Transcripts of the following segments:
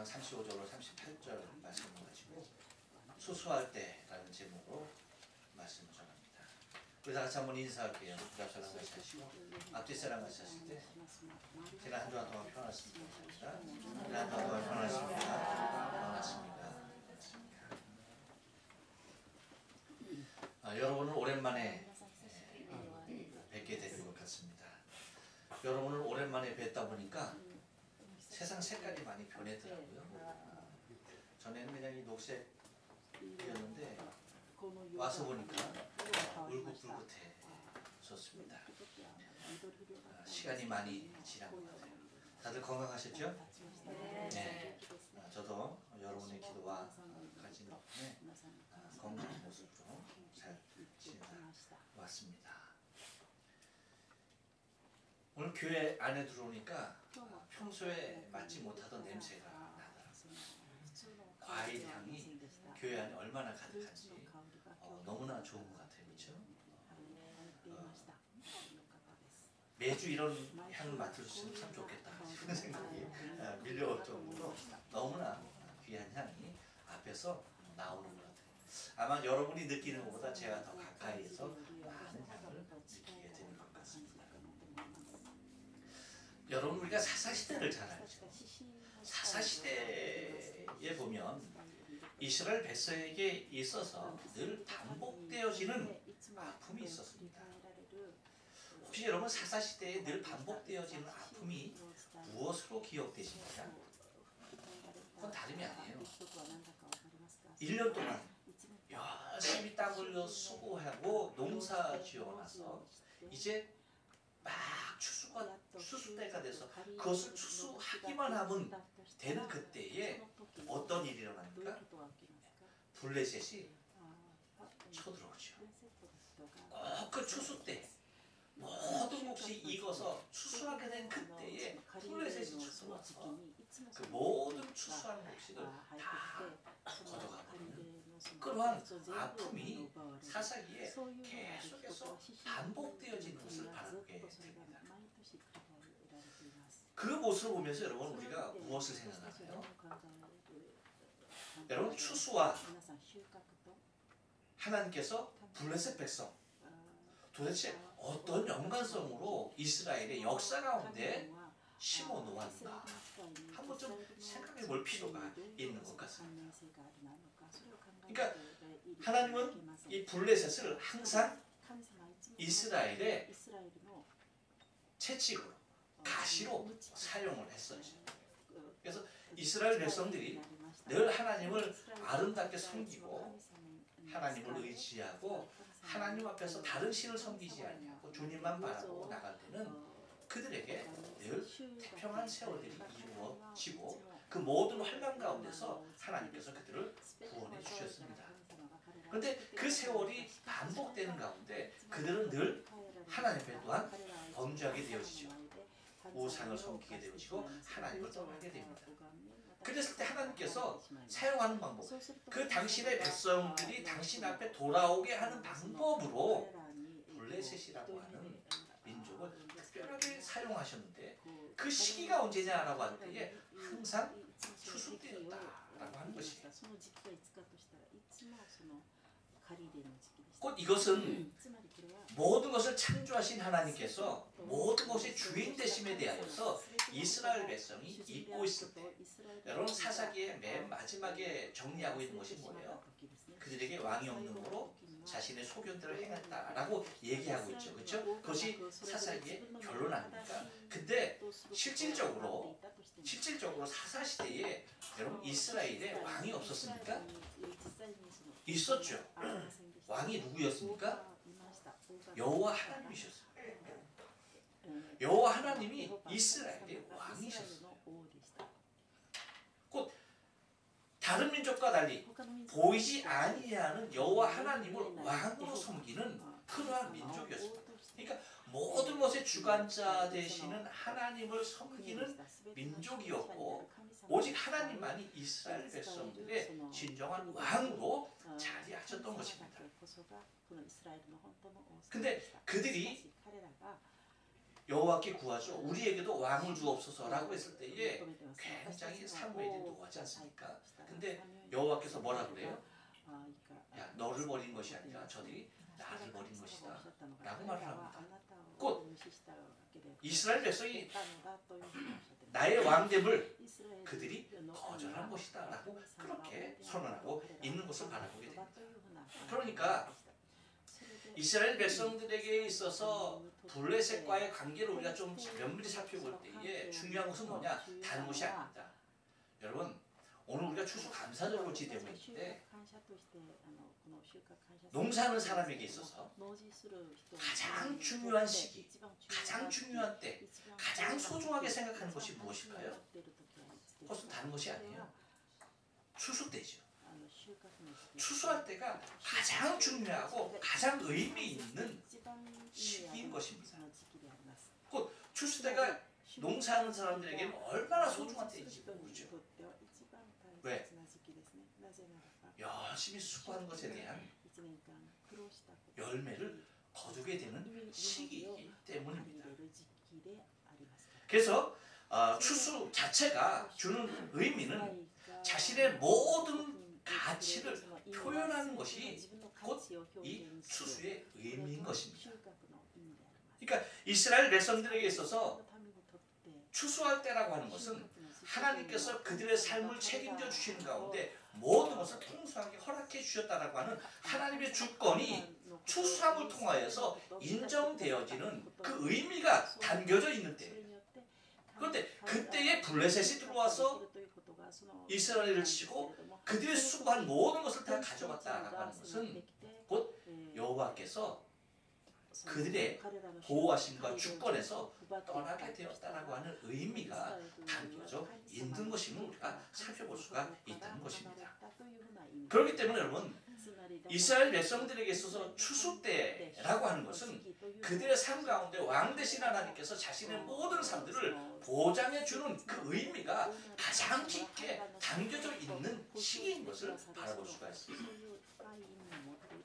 9장 35절로 38절 말씀을 가지고 수수할 때라는 제목으로 말씀을 전합니다. 우리 다 같이 한번 인사할게요. 부답사랑 같이 하시고 앞뒤 사랑 같이 하실 때 제가 한 주간 동안 평안했습니다. 제가 한 주간 동안 평안했습니다. 여러분을 오랜만에 뵙게 되는 것 같습니다. 여러분을 오랜만에 뵙다 보니까 세상 색깔이 많이 변했더라고요. 전에는 그냥 이 녹색이었는데 와서 보니까 울긋불긋해졌습니다. 시간이 많이 지난 것 같아요. 다들 건강하셨죠? 네. 저도 여러분의 기도와 가진 덕분에 건강한 모습으로 잘 지내다 왔습니다. 오늘 교회 안에 들어오니까 평소에 맡지 못하던 냄새가 나더라고요. 과일 향이 교회 안에 얼마나 가득한지 너무나 좋은 것 같아요. 그렇죠? 매주 이런 향을 맡을 수 있으면 참 좋겠다 싶은 생각이 밀려올 정도로 너무나 귀한 향이 앞에서 나오는 것 같아요. 아마 여러분이 느끼는 것보다 제가 더 가까이에서 많은 향을 느끼게 되는 것 같습니다. 여러분, 우리가 사사시대를 잘 알죠. 사사시대에 보면 이스라엘 백성에게 있어서 늘 반복되어지는 아픔이 있었습니다. 혹시 여러분 사사시대에 늘 반복되어지는 아픔이 무엇으로 기억되십니까? 그건 다름이 아니에요. 1년 동안 열심히 땀 흘려 수고하고 농사 지어놔서 이제 막 추수 때가 돼서 그것을 추수하기만 하면 되는 그때에 어떤 일이 일어납니까? 블레셋이 쳐들어오죠. 꼭 그 추수 때 모든 몫이 익어서 추수하게 된 그때에 블레셋이 쳐들어와서 그 모든 추수한 곡식을 다 걷어가거든요. 그러한 아픔이 사사기에 계속해서 반복되어지는 것을 바라보게 됩니다. 그 모습을 보면서 여러분 우리가 무엇을 생각하나요? 여러분 추수와 하나님께서 블레셋 백성 도대체 어떤 연관성으로 이스라엘의 역사 가운데 심어 놓았나 한번 좀 생각해 볼 필요가 있는 것 같습니다. 그러니까 하나님은 이 블레셋을 항상 이스라엘의 채찍으로 가시로 사용을 했었죠. 그래서 이스라엘 백성들이 늘 하나님을 아름답게 섬기고 하나님을 의지하고 하나님 앞에서 다른 신을 섬기지 아니하고 주님만 바라보고 나갈 때는 그들에게 늘 태평한 세월들이 이루어지고 그 모든 환난 가운데서 하나님께서 그들을 구원해 주셨습니다. 그런데 그 세월이 반복되는 가운데 그들은 늘 하나님 앞에 또한 범죄하게 되어지죠. 우상을 섬기게 되어지고 하나님을 떠나게 됩니다. 그랬을 때 하나님께서 사용하는 방법, 그 당신의 백성들이 당신 앞에 돌아오게 하는 방법으로 블레셋이라고 하는 민족을 특별하게 사용하셨는데 그 시기가 언제냐라고 할 때에 항상 추수 때였다라고 하는 것이에요. 곧 이것은 모든 것을 창조하신 하나님께서 모든 것의 주인 되심에 대하여서 이스라엘 백성이 잊고 있을 때 여러분 사사기의 맨 마지막에 정리하고 있는 것이 뭐예요? 그들에게 왕이 없는으로 자신의 소견대로 행했다라고 얘기하고 있죠. 그렇죠? 그것이 사사기의 결론 아닙니까? 근데 실질적으로 사사시대에 여러분 이스라엘에 왕이 없었습니까? 있었죠. 왕이 누구였습니까? 여호와 하나님이셨어요. 여호와 하나님이 이스라엘의 왕이셨어요. 곧 다른 민족과 달리 보이지 아니하는 여호와 하나님을 왕으로 섬기는 그러한 민족이었습니다. 그러니까 모든 것의 주관자 되시는 하나님을 섬기는 민족이었고 오직 하나님만이 이스라엘 백성들의 진정한 왕으로 자리하셨던 것입니다. 근데 그들이 여호와께 구하죠. 우리에게도 왕을 주옵소서라고 했을 때에 굉장히 사무엘이 노하지 않습니까? 근데 여호와께서 뭐라 그래요? 야, 너를 버린 것이 아니라 저들이 나를 버린 것이다 라고 말을 합니다. 곧 이스라엘 백성이 나의 왕됨을 그들이 거절한 것이다 라고 그렇게 선언하고 있는 것을 바라보게 됩니다. 그러니까 이스라엘 백성들에게 있어서 블레셋과의 관계를 우리가 좀 면밀히 살펴볼 때에 중요한 것은 뭐냐? 다른 것이 아닙니다. 여러분, 오늘 우리가 추수감사절로 지내고 있는데 농사하는 사람에게 있어서 가장 중요한 시기, 가장 중요한 때, 가장 소중하게 생각하는 것이 무엇일까요? 그것은 다른 것이 아니에요. 추수 때죠. 추수할 때가 가장 중요하고 가장 의미 있는 시기인 것입니다. 곧 추수 때가 농사하는 사람들에게는 얼마나 소중한 때인지 모르죠. 왜? 열심히 수고하는 것에 대한 열매를 거두게 되는 시기이기 때문입니다. 그래서 추수 자체가 주는 의미는 자신의 모든 가치를 표현하는 것이 곧 이 추수의 의미인 것입니다. 그러니까 이스라엘 백성들에게 있어서 추수할 때라고 하는 것은 하나님께서 그들의 삶을 책임져 주시는 가운데 모든 것을 풍성하게 허락해 주셨다라고 하는 하나님의 주권이 추수함을 통하여서 인정되어지는 그 의미가 담겨져 있는 때예요. 그런데 그때에 블레셋이 들어와서 이스라엘을 치고 그들이 수고한 모든 것을 다 가져갔다라고 하는 것은 곧 여호와께서 그들의 보호하심과 주권에서 떠나게 되었다라고 하는 의미가 담겨져 있는 것임을 우리가 살펴볼 수가 있다는 것입니다. 그렇기 때문에 여러분, 이스라엘 백성들에게 있어서 추수 때라고 하는 것은 그들의 삶 가운데 왕 되신 하나님께서 자신의 모든 삶들을 보장해 주는 그 의미가 가장 깊게 담겨져 있는 시기인 것을 바라볼 수가 있습니다.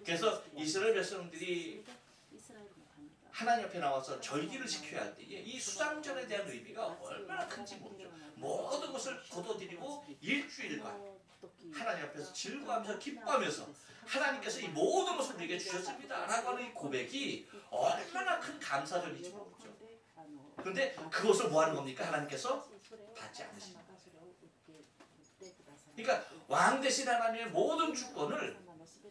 그래서 이스라엘 백성들이 하나님 앞에 나와서 절기를 지켜야 할 때에 이 수장절에 대한 의미가 얼마나 큰지 모르죠. 모든 것을 거둬들이고 일주일간 하나님 앞에서 즐거워하면서 기뻐하면서 하나님께서 이 모든 것을 우리에게 주셨습니다 라고 하는 이 고백이 얼마나 큰 감사절인지 모르죠. 그런데 그것을 뭐 하는 겁니까? 하나님께서 받지 않으십니다. 그러니까 왕 대신 하나님의 모든 주권을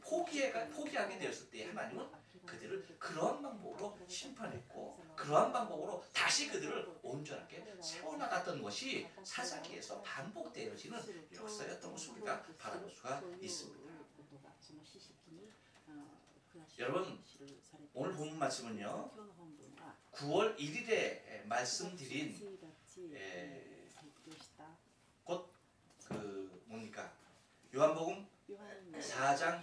포기하게 되었을 때 하나님은 그들을 그러한 방법으로 심판했고 그러한 방법으로 다시 그들을 온전하게 세워나갔던 것이 사사기에서 반복되어지는 역사였던 것을 우리가 바라볼 수가 있습니다. 여러분, 오늘 본문 말씀은요 9월 1일에 말씀드린 곧 뭡니까? 요한복음 4장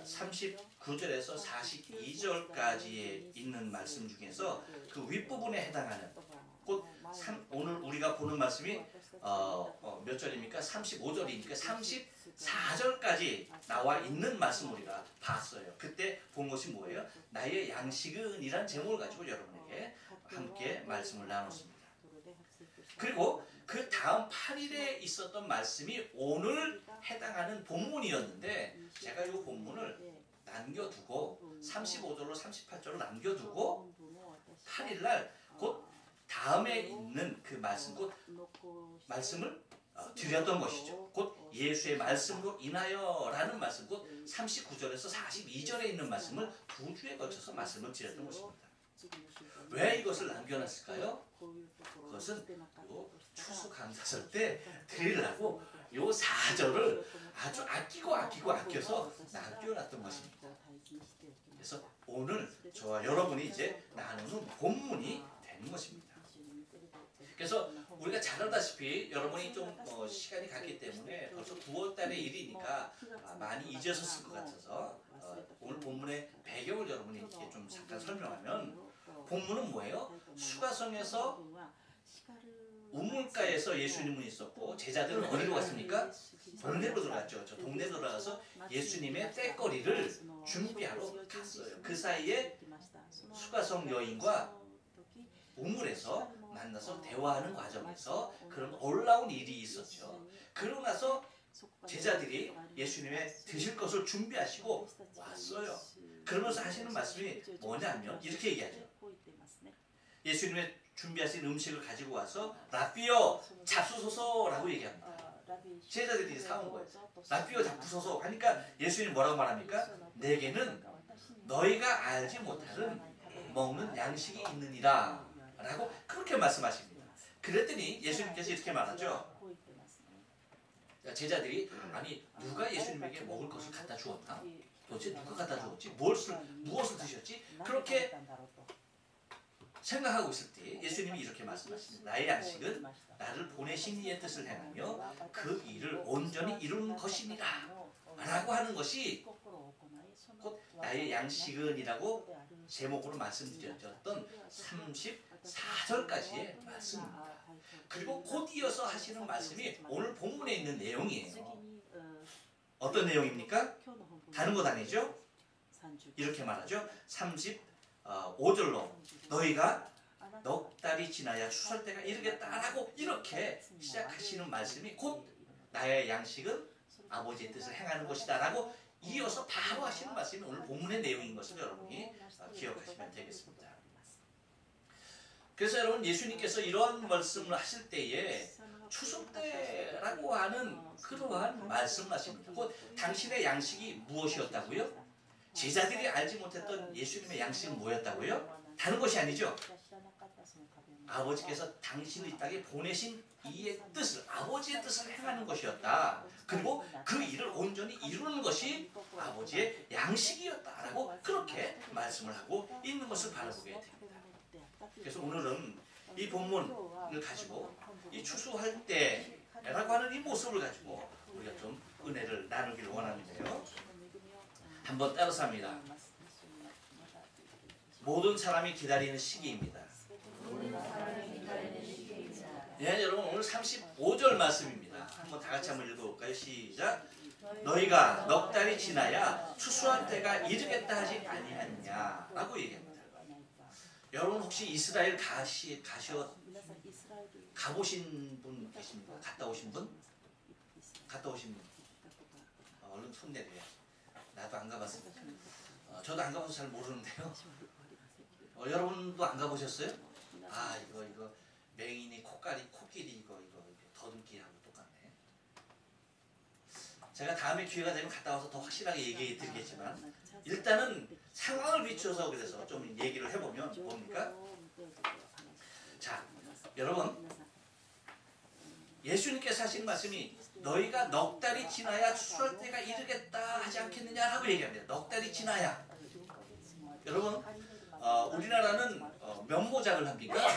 39절에서 42절까지에 있는 말씀 중에서 그 윗부분에 해당하는 곧 오늘 우리가 보는 말씀이 몇 절입니까? 35절이니까 34절까지 나와 있는 말씀 우리가 봤어요. 그때 본 것이 뭐예요? 나의 양식은 이란 제목을 가지고 여러분에게 함께 말씀을 나눴습니다. 그리고 그 다음 8일에 있었던 말씀이 오늘 해당하는 본문이었는데 제가 이 본문을 남겨두고 35절로 38절로 남겨두고 8일날 곧 다음에 있는 그 말씀 곧 말씀을 드렸던 것이죠. 곧 예수의 말씀으로 인하여라는 말씀 곧 39절에서 42절에 있는 말씀을 두 주에 걸쳐서 말씀을 드렸던 것입니다. 왜 이것을 남겨놨을까요? 그것은 요 추수감사절 때 드리려고 요 4절을 아주 아껴서 남겨놨던 것입니다. 그래서 오늘 저와 여러분이 이제 나누는 본문이 되는 것입니다. 그래서 우리가 잘 알다시피 여러분이 좀 시간이 갔기 때문에 벌써 9월달의 일이니까 많이 잊으셨을 것 같아서 오늘 본문의 배경을 여러분이 이렇게 좀 잠깐 설명하면 본문은 뭐예요? 수가성에서 우물가에서 예수님은 있었고 제자들은 어디로 갔습니까? 동네로 들어갔죠. 저 동네로 들어가서 예수님의 떼거리를 준비하러 갔어요. 그 사이에 수가성 여인과 우물에서 만나서 대화하는 과정에서 그런 놀라운 일이 있었죠. 그러고 나서 제자들이 예수님의 드실 것을 준비하시고 왔어요. 그러면서 하시는 말씀이 뭐냐면 이렇게 얘기하죠. 예수님의 준비하신 음식을 가지고 와서 라삐여 잡수소서라고 얘기합니다. 제자들이 사온 거예요. 라삐여 잡수소서 하니까 예수님 뭐라고 말합니까? 내게는 너희가 알지 못하는 먹는 양식이 있느니라 라고 그렇게 말씀하십니다. 그랬더니 예수님께서 이렇게 말하죠. 제자들이 아니 누가 예수님에게 먹을 것을 갖다 주었나? 도대체 누가 갖다 주었지? 무엇을 드셨지? 그렇게 생각하고 있을 때 예수님이 이렇게 말씀하십니다. 나의 양식은 나를 보내신 이의 뜻을 행하며 그 일을 온전히 이루는 것이니라 라고 하는 것이 곧 나의 양식은 이라고 제목으로 말씀드렸던 34절까지의 말씀입니다. 그리고 곧 이어서 하시는 말씀이 오늘 본문에 있는 내용이에요. 어떤 내용입니까? 다른 것 아니죠? 이렇게 말하죠. 35절로 너희가 넉 달이 지나야 추수할 때가 이르겠다라고 이렇게 시작하시는 말씀이 곧 나의 양식은 아버지의 뜻을 행하는 것이다 라고 이어서 바로 하시는 말씀이 오늘 본문의 내용인 것을 여러분이 기억하시면 되겠습니다. 그래서 여러분 예수님께서 이러한 말씀을 하실 때에 추수 때라고 하는 그러한 말씀을 하십니다. 곧 당신의 양식이 무엇이었다고요? 제자들이 알지 못했던 예수님의 양식은 뭐였다고요? 다른 것이 아니죠. 아버지께서 당신을 이 땅에 보내신 이의 뜻을, 아버지의 뜻을 행하는 것이었다. 그리고 그 일을 온전히 이루는 것이 아버지의 양식이었다라고 그렇게 말씀을 하고 있는 것을 바라보게 됩니다. 그래서 오늘은 이 본문을 가지고 이 추수할 때라고 하는 이 모습을 가지고 우리가 좀 은혜를 나누기를 원하는데요. 한번 따라서 합니다. 모든 사람이 기다리는 시기입니다. 네, 여러분 오늘 35절 말씀입니다. 한번 다 같이 한번 읽어볼까요? 시작. 너희가 넉 달이 지나야 추수할 때가 이르겠다 하지 아니하느냐 라고 얘기합니다. 여러분 혹시 이스라엘 가보신 분 계십니까? 갔다 오신 분? 갔다 오신 분? 얼른 손 내려요. 나도 안 가봤습니다. 저도 안 가봐서 잘 모르는데요. 여러분도 안 가보셨어요? 아 이거 맹인이 코끼리 이거 더듬기하고 똑같네. 제가 다음에 기회가 되면 갔다 와서 더 확실하게 얘기해 드리겠지만 일단은 상황을 비춰서 그래서 좀 얘기를 해보면 뭡니까? 자 여러분 예수님께서 하신 말씀이 너희가 넉 달이 지나야 추수할 때가 이르겠다 하지 않겠느냐라고 얘기합니다. 넉 달이 지나야. 여러분 우리나라는 면모작을 합니까?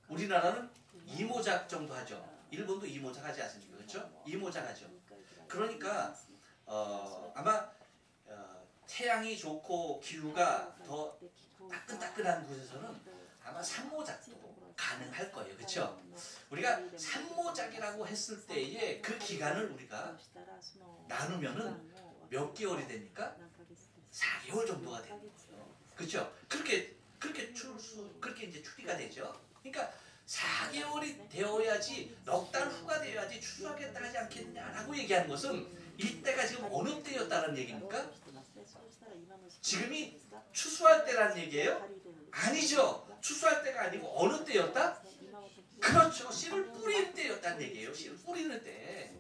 우리나라는 이모작 정도 하죠. 일본도 이모작 하지 않습니까? 그렇죠? 이모작 하죠. 그러니까 아마 태양이 좋고 기후가 더 따끈따끈한 곳에서는 아마 산모작도 가능할 거예요. 그렇죠? 우리가 산모작이라고 했을 때에 그 기간을 우리가 나누면은 몇 개월이 됩니까? 4개월 정도가 되는 거예요. 그렇죠? 그렇게 이제 추리가 되죠. 그러니까 4개월이 되어야지 넉 달 후가 되어야지 추수하겠다 하지 않겠냐라고 얘기하는 것은 이때가 지금 어느 때였다는 얘기입니까? 지금이 추수할 때라는 얘기예요? 아니죠. 추수할 때가 아니고 어느 때였다? 그렇죠. 씨를 뿌릴 때였다는 얘기예요. 씨를 뿌리는 때.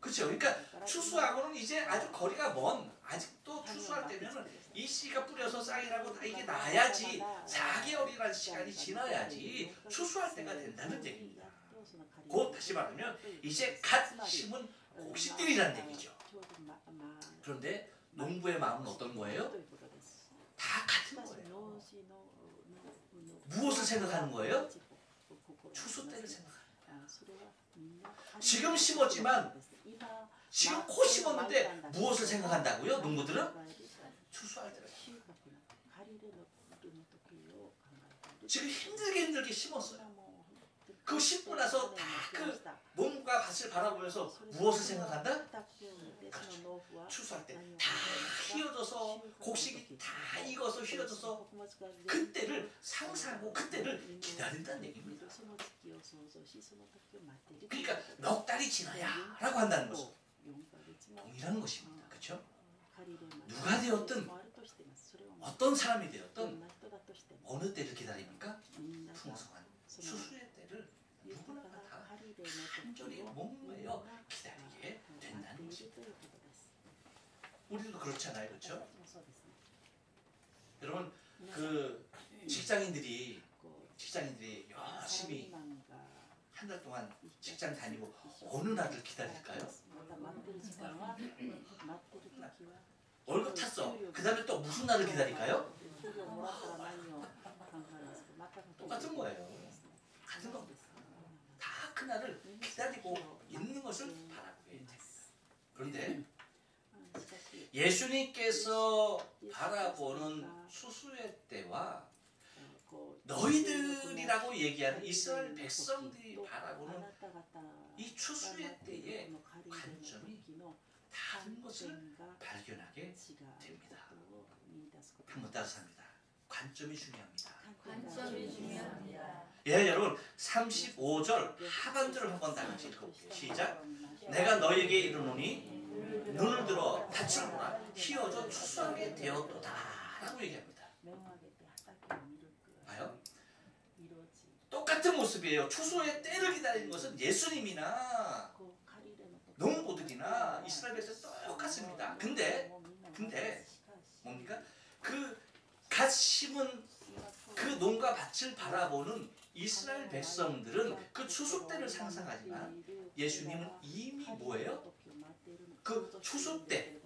그렇죠. 그러니까 추수하고는 이제 아주 거리가 먼 아직도 추수할 때면은 이 씨가 뿌려서 싹이라고 다 이게 나야지 4개월이라는 시간이 지나야지 추수할 때가 된다는 얘기입니다. 곧 다시 말하면 이제 갓 심은 곡식들이라는 얘기죠. 그런데 농부의 마음은 어떤 거예요? 다 같은 거예요. 무엇을 생각하는 거예요? 추수 때를 생각하는 거예요. 지금 심었지만 지금 코 심었는데 무엇을 생각한다고요? 농부들은? 추수할 때를 지금 힘들게 심었어요. 그 심고 나서 다 그 몸과 밭을 바라보면서 무엇을 생각한다? 그렇죠. 추수할 때 다 휘어져서 곡식이 다 익어서 휘어져서 그때를 상상하고 그때를 기다린다는 얘기입니다. 그러니까 넉 달이 지나야 라고 한다는 것은 동일한 것입니다. 그렇죠? 누가 되었든 어떤 사람이 되었든 어느 때를 기다립니까? 풍성한 추수의 때를 누구나 다 간절히 목매여 기다리게 된다는 것입니다. 우리도 그렇잖아요. 그렇죠? 여러분 그 직장인들이 열심히 한 달 동안 직장 다니고 어느 날을 기다릴까요? 월급 탔어. 그 다음에 또 무슨 날을 기다릴까요? 똑같은 거예요. 같은 겁니다. 다 그 날을 기다리고 있는 것을 바라보게 됩니다. 그런데 예수님께서 바라보는 추수의 때와 너희들이라고 얘기하는 이스라엘 백성들이 바라보는 이 추수의 때의 관점이 다른 것을 발견하게 됩니다. 한번 따라서 합니다. 관점이 중요합니다. 관점이 중요합니다. 예, 여러분 35절 하반절을 한번 다 같이 읽어볼게요. 시작. 내가 너에게 이르노니 눈을 들어 닻을 보라 휘어져 추수하게 되었도다 라고 얘기합니다. 봐요? 똑같은 모습이에요. 추수의 때를 기다리는 것은 예수님이나 농부들이나 이스라엘 백성 똑같습니다. 근데 뭡니까? 그 갓 심은 그 농가 밭을 바라보는 이스라엘 백성들은 그 추수 때를 상상하지만 예수님은 이미 뭐예요? 그 추수 때를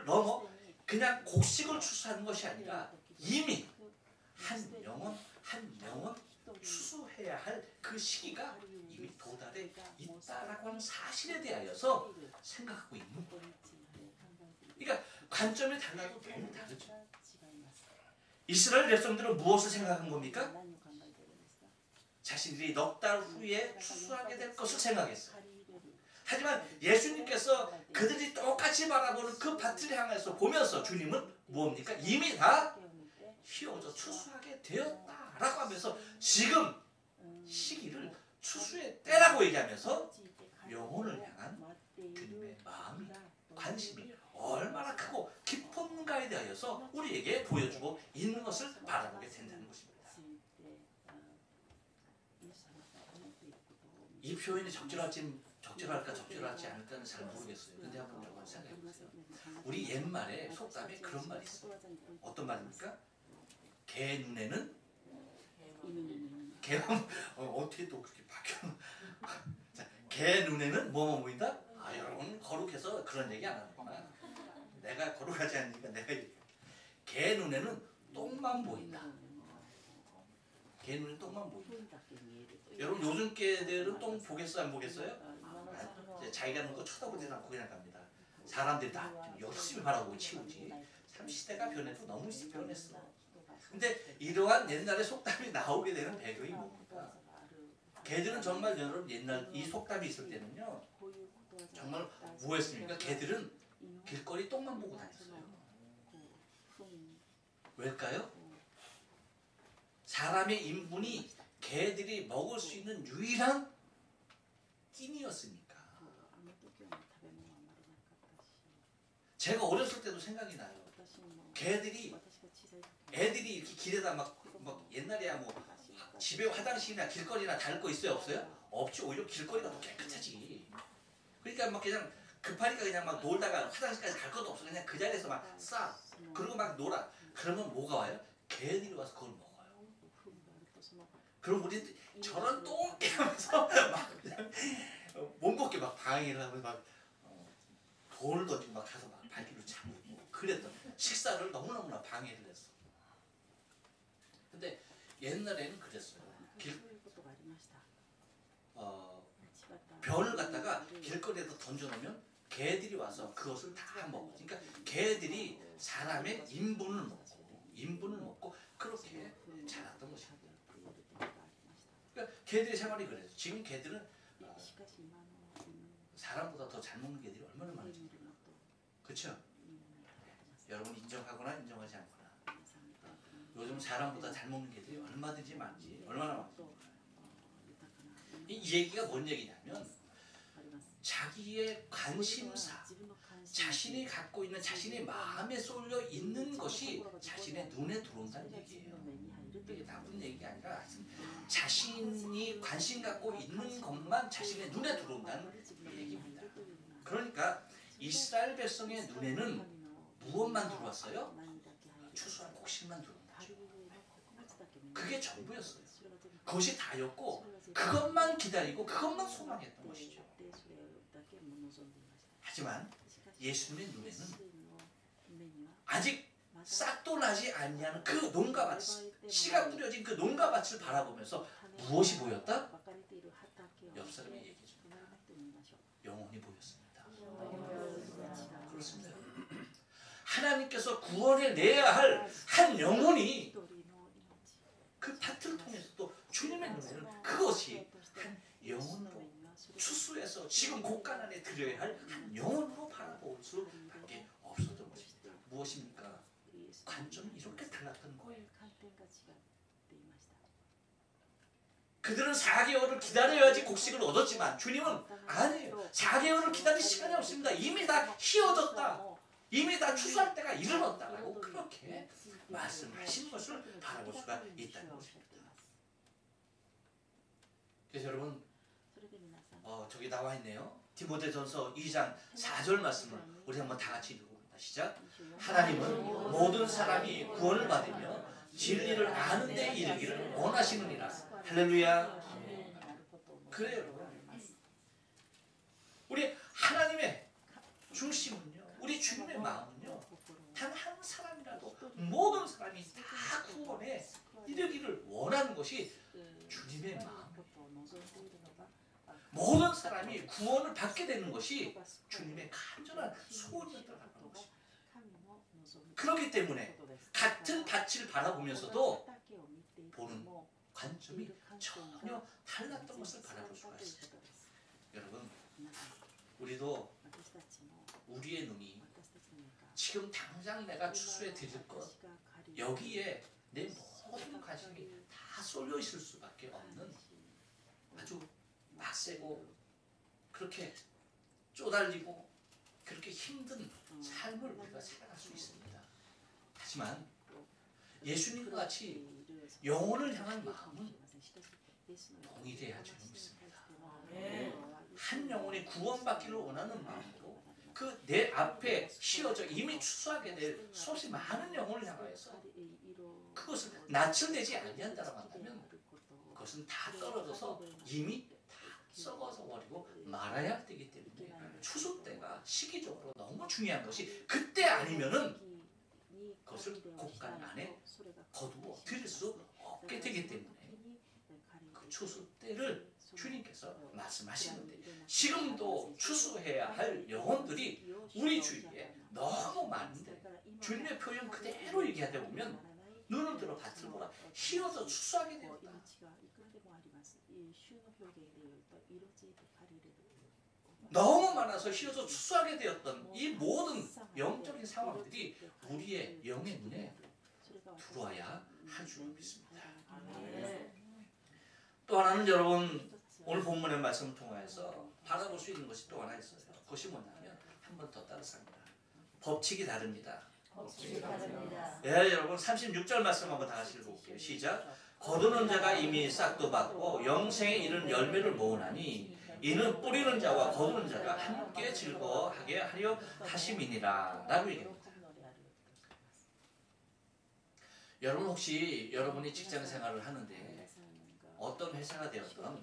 넘어 그냥 곡식을 추수하는 것이 아니라 이미 한 영혼 추수해야 할 그 시기가 이미 도달해 있다라고 하는 사실에 대하여서 생각하고 있는 거예요. 그러니까 관점이 달라도 너무 다르죠. 이스라엘 백성들은 무엇을 생각한 겁니까? 자신들이 넉 달 후에 추수하게 될 것을 생각했어요. 하지만 예수님께서 그들이 똑같이 바라보는 그 밭을 향해서 보면서 주님은 뭡니까? 이미 다 휘어져 추수하게 되었다라고 하면서 지금 시기를 추수의 때라고 얘기하면서 영혼을 향한 주님의 마음이 관심이 얼마나 크고 깊은가에 대하여서 우리에게 보여주고 있는 것을 바라보게 된다는 것입니다. 이 표현이 적절할지 않을까는 잘 모르겠어요. 근데 한번 여러분 생각해 보세요. 우리 옛말에 속담에 그런 말이 있어요. 어떤 말입니까? 개 눈에는 어떻게 또 그렇게 바뀌어? 개 눈에는 뭐뭐 보인다? 아, 여러분 거룩해서 그런 얘기 안 하는구나. 내가 거룩하지 않으니까 내가 얘기해. 개 눈에는 똥만 보인다. 개 눈에 똥만 보인다. 여러분 요즘 개들은 똥 보겠어요? 안 보겠어요? 자기가 놓은 거 쳐다보지 않고 그냥 갑니다. 사람들이 다 열심히 바라보고 치우지. 참 시대가 변해도 너무 변했어. 근데 이러한 옛날의 속담이 나오게 되는 배경이 뭡니까? 개들은 정말 여러분 옛날 이 속담이 있을 때는요 정말 뭐했습니까? 개들은 길거리 똥만 보고 다녔어요. 왜일까요? 사람의 인분이 개들이 먹을 수 있는 유일한 끼니였으니까. 제가 어렸을 때도 생각이 나요. 애들이 이렇게 길에다 막 옛날에야 뭐 집에 화장실이나 길거리나 닿을 거 있어요? 없어요? 없지. 오히려 길거리가 더 깨끗하지. 그러니까 막 그냥 급하니까 그냥 막 놀다가 화장실까지 갈 것도 없어. 그냥 그 자리에서 막 싸. 그리고 막 놀아. 그러면 뭐가 와요? 개들이 와서 그걸 먹어요. 그럼 우리 저런 똥개 하면서 막 그냥 몸밖에 막 방해를 하고 막 돌을 던지고 막 가서 막 발길을 차고 그랬던 식사를 너무너무나 방해를 했어. 근데 옛날에는 그랬어요. 변을 갖다가 길거리에다 던져놓으면 개들이 와서 그것을 다 먹어. 그러니까 개들이 사람의 인분을 먹고 그렇게 자랐던 것입니다. 그러니까 개들의 생활이 그래요. 지금 개들은 사람보다 더 잘 먹는 개들이 얼마나 많은지 그렇죠? 여러분 인정하거나 인정하지 않거나 요즘 좀 사람보다 잘 먹는 개들이 얼마든지 많지. 얼마나 많습니까? 이 얘기가 뭔 얘기냐면 자기의 관심사, 자신이 갖고 있는 자신의 마음에 쏠려 있는 것이 자신의 눈에 들어온다는 얘기예요. 이게 나쁜 얘기가 아니라 자신이 관심 갖고 있는 것만 자신의 눈에 들어온다는 얘기입니다. 그러니까 이스라엘 백성의 눈에는 무엇만 들어왔어요? 추수한 곡식만 들어온 거죠. 그게 전부였어요. 그것이 다였고 그것만 기다리고 그것만 소망했던 것이죠. 하지만 예수님의 눈에는 아직 싹도 나지 아니하는 그 농가밭, 씨가 뿌려진 그 농가밭을 바라보면서 무엇이 보였다? 옆 사람이 얘기해 줍니다. 영혼이 보였습니다. 그렇습니다. 하나님께서 구원해내야 할 한 영혼이 그 밭을 통해서 또 주님의 눈에는 그것이 한 영혼으로 추수해서 지금 곳간 안에 들여야 할 한 영혼으로 바라볼 수밖에 없었던 것입니다. 무엇입니까? 관점이 이렇게 달랐던 거예요. 그들은 4개월을 기다려야지 곡식을 얻었지만 주님은 아니에요. 4개월을 기다릴 시간이 없습니다. 이미 다 희어졌다. 이미 다 추수할 때가 이르렀다라고 그렇게 말씀하신 것을 바라볼 수가 있다는 것입니다. 그래서 여러분 저기 나와 있네요. 디모데전서 2장 4절 말씀을 우리 한번 다 같이 읽어봅니다. 시작. 하나님은 모든 사람이 구원을 받으며 진리를 아는 데 이르기를 원하시느니라. 할렐루야. 그래요, 여러분. 우리 하나님의 중심은요, 우리 주님의 마음은요, 단 한 사람이라도 모든 사람이 다 구원에 이르기를 원하는 것이 주님의 마음. 모든 사람이 구원을 받게 되는 것이 주님의 간절한 소원이었다는 것입니다. 그렇기 때문에 같은 밭을 바라보면서도 보는 관점이 전혀 달랐던 것을 바라볼 수가 있습니다. 여러분, 우리도 우리의 눈이 지금 당장 내가 추수해 드릴 것, 여기에 내 모든 관심이 다 쏠려 있을 수밖에 없는 아주 빡세고 그렇게 쪼달리고 그렇게 힘든 삶을 우리가 살아갈 수 있습니다. 하지만 예수님과 같이 영혼을 향한 마음은 동일해야 저는 믿습니다. 한 영혼이 구원받기를 원하는 마음으로 그 내 앞에 씌워져 이미 추수하게 될 수없이 많은 영혼을 향하여서 그것을 낯을 내지 아니한다라고 한다면 그것은 다 떨어져서 이미 다 썩어서 버리고 말아야 되기 때문에 추수 때가 시기적으로 너무 중요한 것이 그때 아니면은 그것을 곳간 안에 거두어 드릴 수 없게 되기 때문에 그 추수 때를 주님께서 말씀하시는데 지금도 추수해야 할 영혼들이 우리 주위에 너무 많은데 주님의 표현 그대로 얘기하다 보면 눈을 들어 밭을 보라 희어서 추수하게 되었다. 너무 많아서 희어서 추수하게 되었던 이 모든 영적인 상황들이 우리의 영의 눈에 들어와야 할 줄 믿습니다. 또 하나는 여러분 오늘 본문의 말씀을 통해서 바라볼 수 있는 것이 또 하나 있어요. 그것이 뭐냐면 한 번 더 따라서 합니다. 법칙이 다릅니다. 예, 여러분 36절 말씀 한번 다 같이 읽어볼게요. 시작. 거두는 자가 이미 싹도 받고 영생에 이른 열매를 모으나니 이는 뿌리는 자와 거두는 자가 함께 즐거워하게 하려 하심이니라 라고 얘기합니다. 여러분 혹시 여러분이 직장 생활을 하는데 어떤 회사가 되었던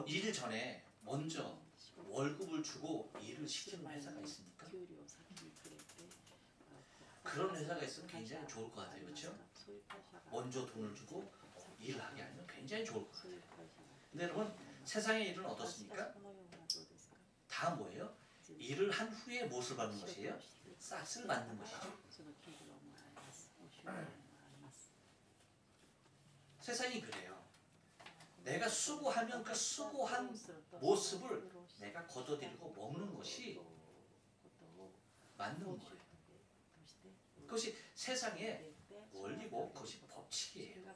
일 전에 먼저 월급을 주고 일을 시키는 회사가 있습니까? 그런 회사가 있으면 굉장히 좋을 것 같아요. 그렇죠? 먼저 돈을 주고 일을 하게 하면 굉장히 좋을 것 같아요. 근데 여러분 세상의 일은 어떻습니까? 다 뭐예요? 일을 한 후에 무엇을 받는 것이에요? 싹을 받는 것이죠. 세상이 그래요. 내가 수고하면 그 수고한 모습을 내가 거둬들이고 먹는 것이 맞는 거예요. 그것이 세상의 원리고 그것이 법칙이에요.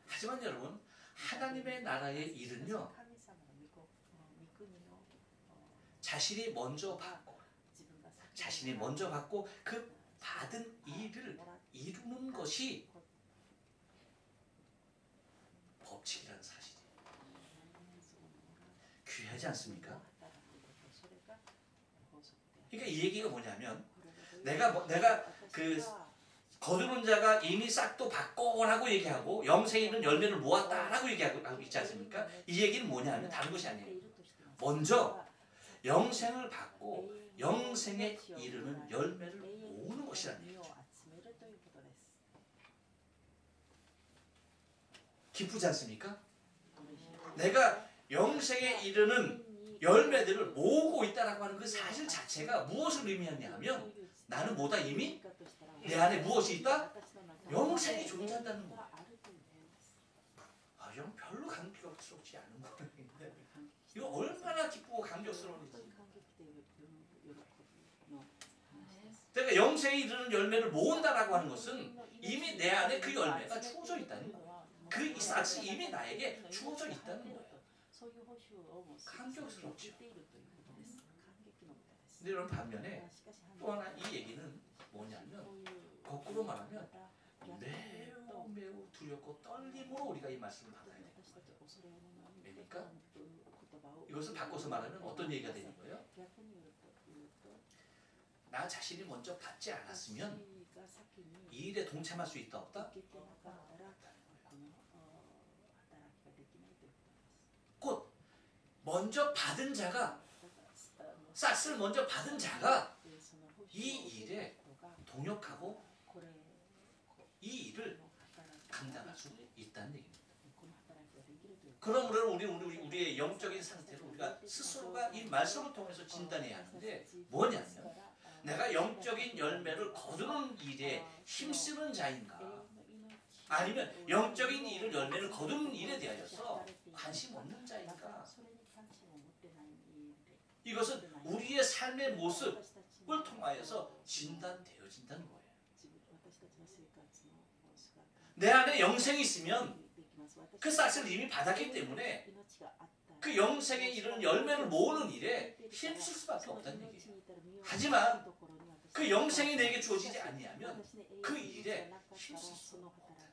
하지만 여러분, 하나님의 나라의 일은요, 자신이 먼저 받고 그 받은 일을 이루는 것이 법칙이라는 사실이에요. 귀하지 않습니까? 그러니까 이 얘기가 뭐냐면, 내가 그 거두는 자가 이미 싹도 받고라고 얘기하고 영생에 있는 열매를 모았다라고 얘기하고 있지 않습니까? 이 얘기는 뭐냐면 다른 것이 아니에요. 먼저 영생을 받고 영생에 이르는 열매를 모으는 것이라는 얘기죠. 기쁘지 않습니까? 내가 영생에 이르는 열매들을 모으고 있다라고 하는 그 사실 자체가 무엇을 의미하냐 하면, 나는 뭐다? 이미 내 안에 무엇이 있다? 영생이 존재한다는 거예요. 아, 이건 별로 감격스럽지 않은 거예요. 이거 얼마나 기쁘고 감격스러운 일이지. 그러니까 영생에 이르는 열매를 모은다라고 하는 것은 이미 내 안에 그 열매가 주어져 있다는 거예요. 그 싹이 이미 나에게 주어져 있다는 거예요. 감격스럽죠. 근데 여러분, 반면에 또 하나 이 얘기는 뭐냐면, 거꾸로 말하면 매우 매우 두렵고 떨림으로 우리가 이 말씀을 받아야 돼요. 그러니까 이것을 바꿔서 말하면 어떤 얘기가 되는 거예요? 나 자신이 먼저 받지 않았으면 이 일에 동참할 수 있다 없다? 곧 먼저 받은 자가, 싹스를 먼저 받은 자가 이 일에 동역하고 이 일을 감당할 수 있다는 얘기입니다. 그러므로 우리의 영적인 상태를 우리가 스스로가 이 말씀을 통해서 진단해야 하는데, 뭐냐면 내가 영적인 열매를 거두는 일에 힘쓰는 자인가, 아니면 영적인 일을 열매를 거두는 일에 대하여서 관심 없는 자인가. 이것은 우리의 삶의 모습을 통하여서 진단되어진다는 거예요. 내 안에 영생이 있으면 그 싹을 이미 받았기 때문에 그 영생에 이르는 열매를 모으는 일에 힘쓸 수밖에 없다는 얘기예요. 하지만 그 영생이 내게 주어지지 아니하면 그 일에 힘쓸 수 없다는 겁니다.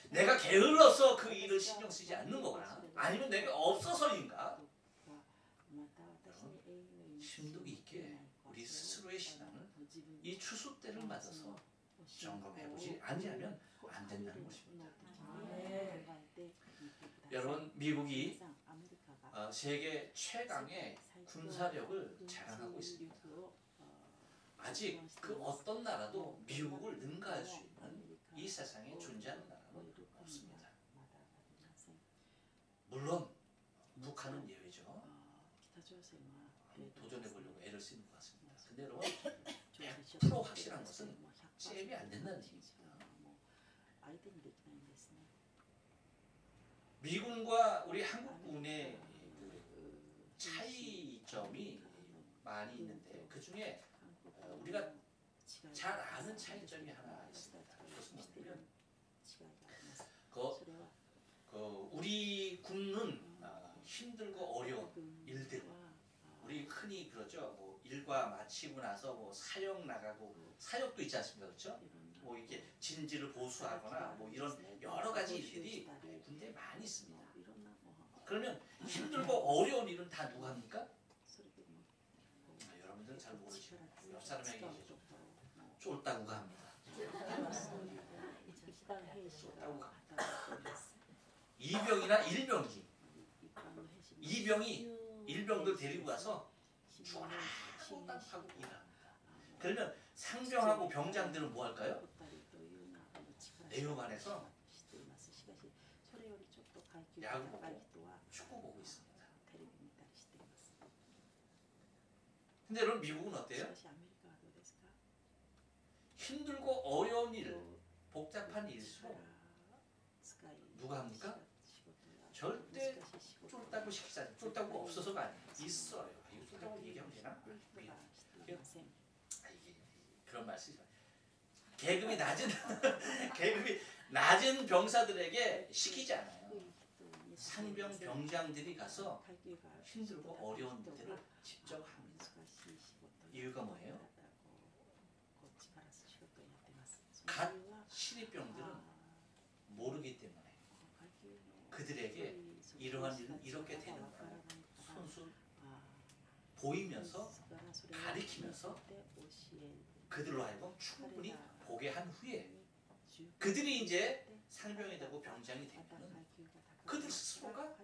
내가 게을러서 그 일을 신경 쓰지 않는 거거나, 아니면 내가 없어서인가, 심도 있게 우리 스스로의 신앙을 이 추수 때를 맞아서 점검해보지 아니하면 안 된다는 것입니다. 여러분, 미국이 세계 최강의 군사력을 자랑하고 있습니다. 아직 그 어떤 나라도 미국을 능가할 수 있는 이 세상에 존재하는 나라는 없습니다. 물론 북한은 예외죠. 도전해보려고 애를 쓰는 것 같습니다. 근데 여러분, 100% 확실한 것은 잽이 안 된다는 얘기입니다. 미군과 우리 한국군의 그 차이점이 많이 있는데, 그 중에 우리가 잘 아는 차이점이 하나 있습니다. 그것은 뭐냐면, 우리 군은 힘들고 어려운 일들, 우리 흔히 그러죠. 뭐 일과 마치고 나서 뭐 사역 나가고, 사역도 있지 않습니까, 그렇죠? 뭐 이렇게 진지를 보수하거나 뭐 이런 여러 가지 일들이 군대에 많이 있습니다. 그러면 힘들고 어려운 일은 다 누가 합니까? 여러분들은 잘 모르시고 옆 사람에게 얘기해줘. 쫄따구가 합니다. 쫄따구가 합니다. 이병이나 일병이, 이병이 일병들 데리고 가서 쫙 땅파고 일합니다. 그러면 상병하고 병장들은 뭐 할까요? 내후반에서 야구 보고 축구 보고 있습니다. 근데 여러분, 미국은 어때요? 힘들고 어려운 일, 복잡한 일수록 누가 합니까? 절대 쫄다고 시키지 않아요. 쫄다고 없어서가 아니에요. 있어요. 이거 쫄다고 얘기하면 되나? 이게 그런 말씀이죠. 계급이 낮은 계급이 낮은 병사들에게 시키지 않아요. 상병 병장들이 가서 힘들고 어려운 일들을 직접 합니다. 이유가 뭐예요? 갓 신입병들은 모르기 때문에 그들에게 이러한 일은 이렇게 되는구나 손수 보이면서 가리키면서 그들로 하여금 충분히 보게 한 후에 그들이 이제 상병이 되고 병장이 되면 그들 스스로가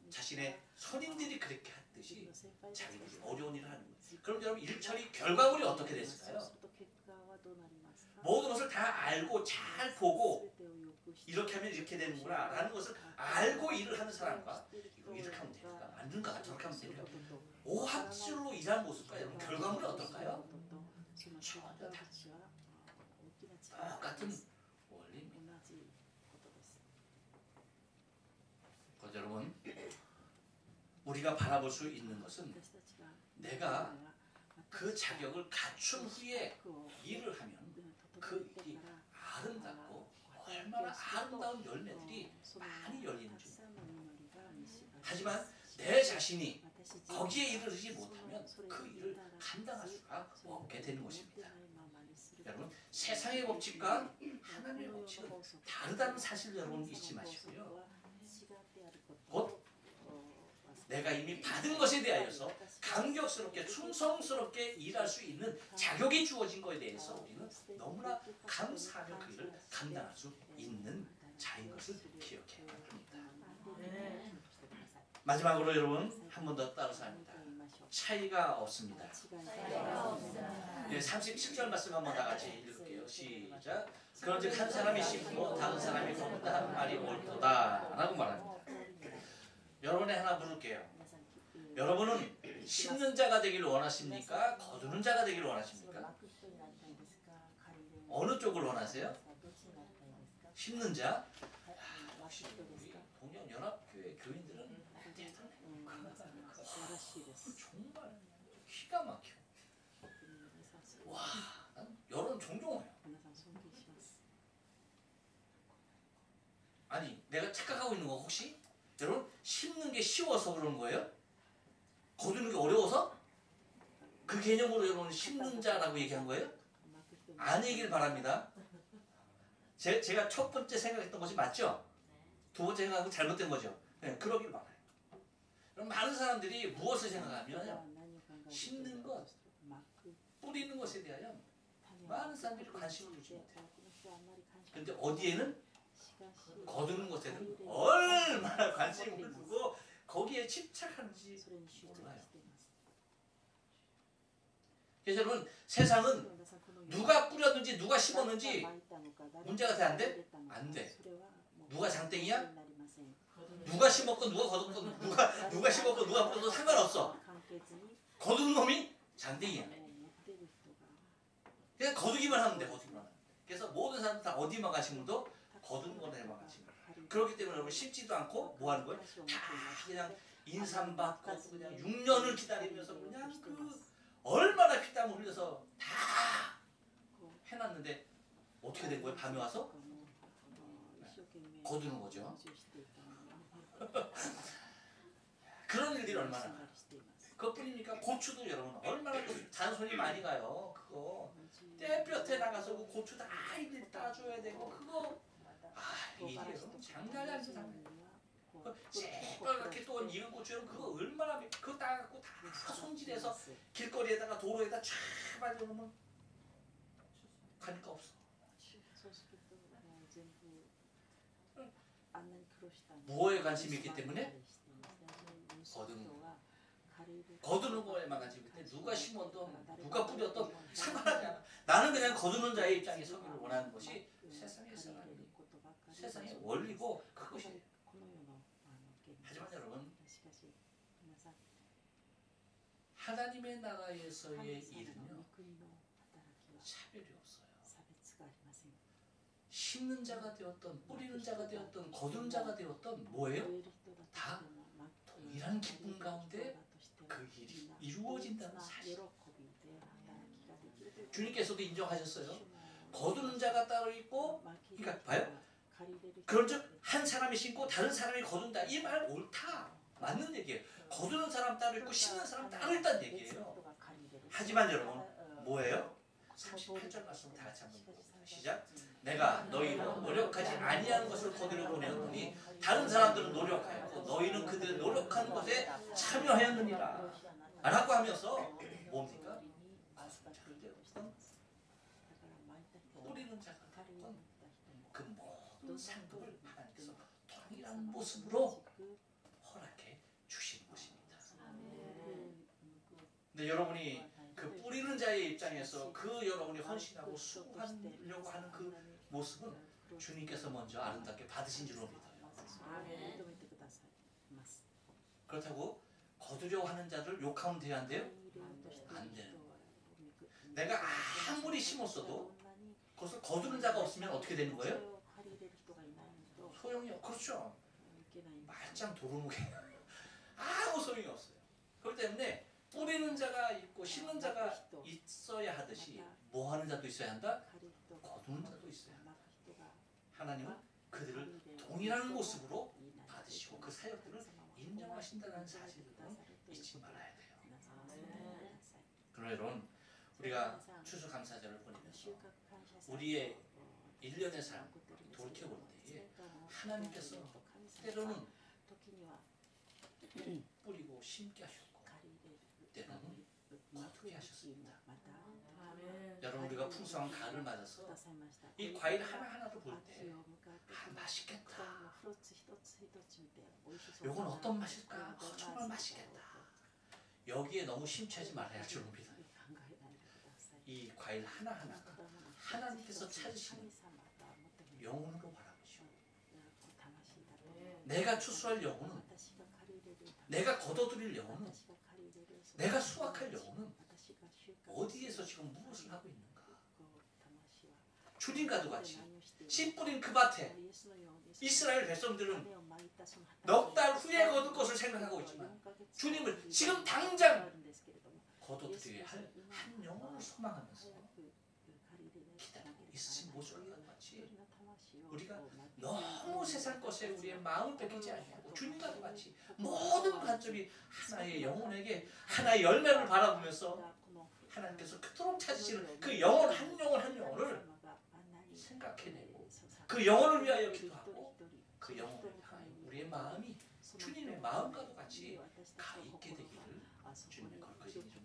자신의 선임들이 그렇게 했듯이 자기들이 어려운 일을 하는 거예요. 그럼 여러분 일처리 결과물이 어떻게 됐을까요? 모든 것을 다 알고 잘 보고 이렇게 하면 이렇게 되는구나 라는 것을 알고 일을 하는 사람과 이렇게 하면 되니까 맞는가 저렇게 하면 되니까 오합지졸로 일하는 모습과 여러분 결과물이 어떨까요? 전혀 다 똑같은 원리입니다. 그래서 여러분 우리가 바라볼 수 있는 것은 내가 그 자격을 갖춘 후에 일을 하면 그 일이 아름답고 얼마나 아름다운 열매들이 많이 열리는 줄. 하지만 내 자신이 거기에 이르지 못하면 그 일을 감당할 수가 없게 되는 것입니다. 여러분 세상의 법칙과 하나님의 법칙은 다르다는 사실 여러분 잊지 마시고요. 곧 내가 이미 받은 것에 대하여서 감격스럽게 충성스럽게 일할 수 있는 자격이 주어진 것에 대해서 우리는 너무나 감사하며 그 일을 감당할 수 있는 자인 것을 기억해야 합니다. 마지막으로 여러분 한 번 더 따라서 합니다. 차이가 없습니다. 37절 말씀 한번 다 같이 읽을게요. 시작. 그런즉 한 사람이 심고 다른 사람이 거둔다 하는 말이 옳도다 라고 말합니다. 여러분의 하나 물을게요. 여러분은 심는 자가 되기를 원하십니까? 거두는 자가 되기를 원하십니까? 어느 쪽을 원하세요? 심는 자? 역시 우리 동양연합교회 교인들은 정말 기가 막혀. 와, 난 여러분 존경해요. 아니, 내가 착각하고 있는 거 혹시? 여러분, 심는 게 쉬워서 그러는 거예요? 거두는 게 어려워서? 그 개념으로 여러분 심는 자라고 얘기한 거예요? 아니길 바랍니다. 제가 첫 번째 생각했던 것이 맞죠? 두 번째 생각은 잘못된 거죠. 네, 그러길 바라요. 그럼 많은 사람들이 무엇을 생각하면 심는 것, 뿌리는 것에 대하여 많은 사람들이 관심을 두지 못해요. 그런데 어디에는 거두는 것에는 얼마나 관심을 두고 거기에 집착하는지 몰라요. 그래서 여러분 세상은 누가 뿌렸는지 누가 심었는지 문제가 돼 안 돼? 안 돼. 누가 장땡이야? 누가 심었건 누가 거뒀건 누가 심었건 누가 뿌렸건 상관없어. 거두는 놈이 장땡이야. 그냥 거두기만 하면 돼. 거두기만 하면 돼. 그래서 모든 사람들 다 어디만 관심도 거두는 거에만 관심. 그렇기 때문에 여러분 심지도 않고 뭐 하는 거예요? 다 그냥 인삼받고 그냥 6년을 기다리면서 그냥 그 얼마나 피땀을 흘려서 다 해놨는데 어떻게 된 거예요? 밤에 와서 거두는 거죠. 그런 일들이 얼마나 많아요. 그것뿐입니까? 고추도 여러분 얼마나 잔손이 많이 가요. 그거 떼볕에 나가서 그 고추 다 일일이 따줘야 되고 그거 일이에요. 장난이 아니죠. 새빨갛게 또 익은 고추는 그거 얼마나 그거 따갖고 다 손질해서 길거리에다가 도로에다 쫙 발려놓으면 가니까 없어. 무엇에 관심이 있기 때문에? 거두는 거. 거두는 거에만 관심이 있기 때문에 누가 심었던 누가 뿌렸던 상관하지 않아. 나는 그냥 거두는 자의 입장에 서기를 원하는 것이 세상의 사람이 세상의 원리고 그것이에요. 하지만 여러분 하나님의 나라에서의 일은요 차별이 없어요. 심는 자가 되었던 뿌리는 자가 되었던 거두는 자가 되었던 뭐예요? 다 동일한 기쁨 가운데 그 일이 이루어진다는 사실. 주님께서도 인정하셨어요. 거두는 자가 따로 있고, 그러니까 봐요. 그런즉 한 사람이 심고 다른 사람이 거둔다. 이 말 옳다. 맞는 얘기예요. 거두는 사람 따로 있고 심는 사람 따로 있다는 얘기예요. 하지만 여러분 뭐예요? 38절 말씀 다 같이 한번 보겠습니다. 시작. 내가 너희로 노력하지 아니하는 것을 거두려 보내었더니 다른 사람들은 노력하였고 너희는 그들의 노력하는 것에 참여하였느니라 라고 하면서 뭡니까? 뿌리는 자가 됐건 그 모든 상급을 하나님께서 동일한 모습으로 허락해 주시는 것입니다. 근데 여러분이 그 뿌리는 자의 입장에서 그 여러분이 헌신하고 수고하려고 하는 그 모습은 주님께서 먼저 아름답게 받으신 줄로 믿어요. 그렇다고 거두려고 하는 자를 욕하면 돼야 안 돼요? 안 돼요. 내가 아무리 심었어도 그것을 거두는 자가 없으면 어떻게 되는 거예요? 소용이 그렇죠. 말짱 도루묵이 아무 소용이 없어요. 그렇기 때문에 뿌리는 자가 있고 심는 자가 있어야 하듯이 뭐 하는 자도 있어야 한다? 거두는 자도 있어야 한다. 하나님은 그들을 동일한 모습으로 받으시고 그 사역들을 인정하신다는 사실을 잊지 말아야 돼요. 그러나 여러분 우리가 추수감사절을 보내면서 우리의 일련의 삶 돌이켜볼 때에 하나님께서 때로는 뿌리고 심게 하셨고 때로는 거두게 하셨습니다. 여러분 우리가 풍성한 가을을 맞아서 이 과일 하나하나를 볼 때 맛있겠다. 이건 어떤 맛일까? 정말 맛있겠다. 여기에 너무 심취하지 말아야 할 줄 믿어요. 이 과일 하나하나가 하나님께서 찾으시는 영혼으로 바라보시고 내가 추수할 영혼은 내가 거둬들일 영혼은 내가 수확할 영혼은 어디에서 지금 무엇을 하고 있는가? 주님과도 같이 씨 뿌린 그 밭에 이스라엘 백성들은 넉 달 후에 거둘 것을 생각하고 있지만 주님을 지금 당장 거둬들여야 할 한 영혼을 소망하면서 기다리고 있으신 모습과 같이 우리가 너무 세상 것에 우리의 마음을 뺏기지 않고 주님과도 같이 모든 관점이 하나의 영혼에게 하나의 열매를 바라보면서 하나님께서 그토록 찾으시는 그 영혼 한 영혼 한 영혼을 생각해내고 그 영혼을 위하여 기도하고 그 영혼을 향하여 우리의 마음이 주님의 마음과도 같이 가 있게 되기를 주님의 거룩하신 이름으로